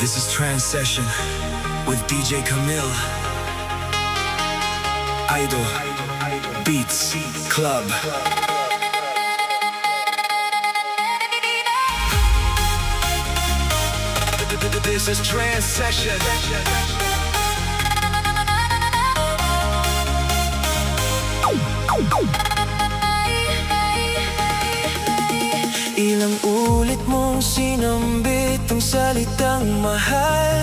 This is Trance Session with DJ Camille. Idol Beats Club. This is Trance Session. Ilang ulit mong sinambit ang salitang mahal,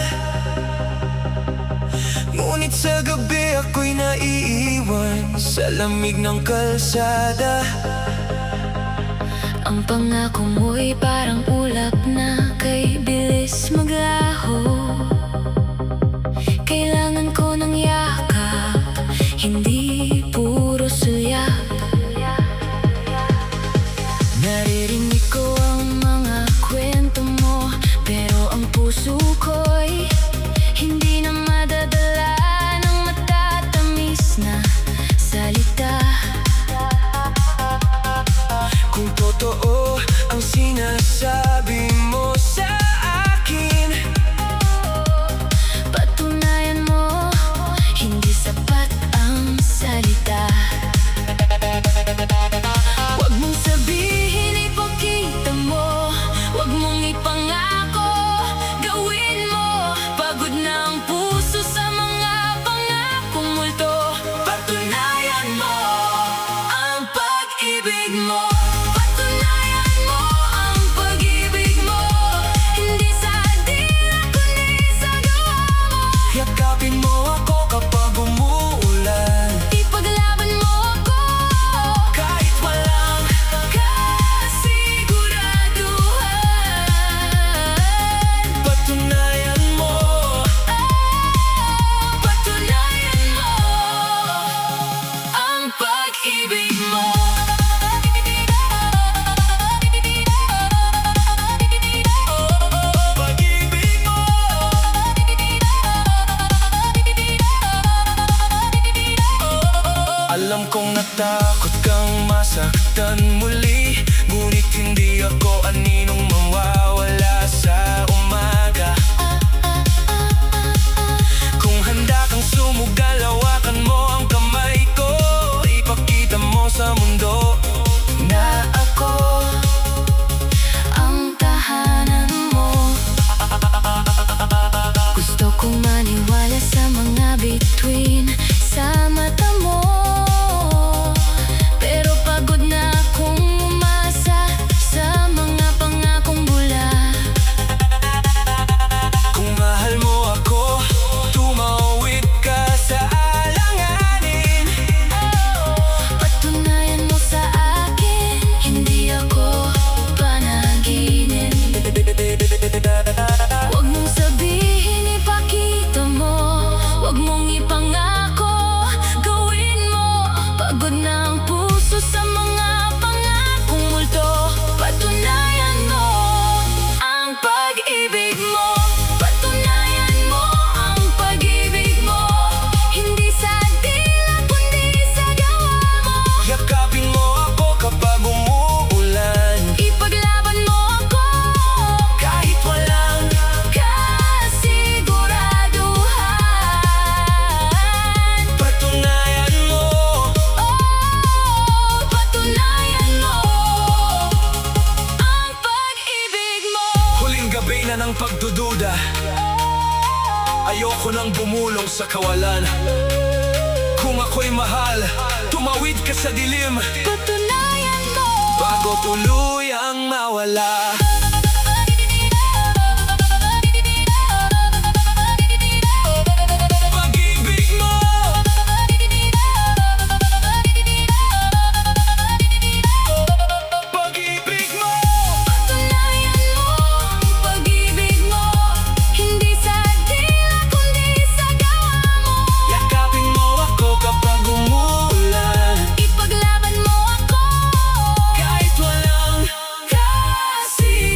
ngunit sa gabi ako'y naiiwan sa lamig ng kalsada. Ang pangako mo'y parang ulap na kay bilis maglaho. Kailangan ko ng yakap, hindi puro sulyap. Naririnig ko ang mga kwento mo, pero ang puso ko'y hindi na madadala ng matatamis na salita. Kung totoo ang sinasabi mo sa akin, patunayan mo, hindi sapat ang salita. Huwag mong sabihin, ipakita mo. Huwag mong ipangako, gawin mo. Pagod na ang puso sa mga pangakong multo. Patunayan mo ang pag-ibig mo. Patunayan mo ang pag-ibig mo. Hindi sa dila kundi sa gawa mo. yakapin mo ako kapag umuulan, Ipaglaban mo ako kahit walang kasiguraduhan. patunayan mo. Patunayan mo ang pag-ibig mo. Pag-ibig mo. Alam kong natakot kang masaktan muli, ngunit hindi ako aninong mawawala sa umaga. Kung handa kang sumugal, hawakan mo ang kamay ko. Ipakita mo sa mundo na ako Ang tahanan mo. Gusto kong maniwala sa mga bituin sa mata mo, pero pagod na akong umasa sa mga pangakong bula. Kung mahal mo ako, tumawid ka sa alanganin. Patunayan mo sa akin, hindi ako panaginip. Huwag mong sabihin, ipakita mo. Huwag mong ipangako, gawin mo. Pagod na ang puso sa mga pangakong multo. Patunayan mo ang pag-ibig mo. Patunayan mo ang pag-ibig mo. Hindi sa dila kundi sa gawa mo. Yakapin mo ako kapag umuulan, Ipaglaban mo ako kahit walang kasiguraduhan. patunayan mo. Patunayan mo ang pag-ibig mo. Huling gabi na ng pagdududa, ayoko nang bumulong sa kawalan. Kung ako'y mahal, tumawid ka sa dilim Patunayan mo. bago tuluyang mawala. Pag-ibig mo. Pag-ibig mo. Patunayan mo ang pag-ibig mo. Hindi sa dila kundi sa gawa mo. Yakapin mo ako kapag umuulan, Ipaglaban mo ako kahit walang kasi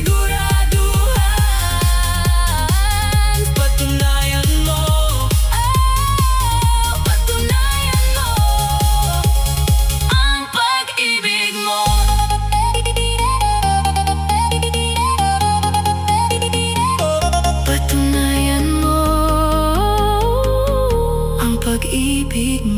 pag-ibig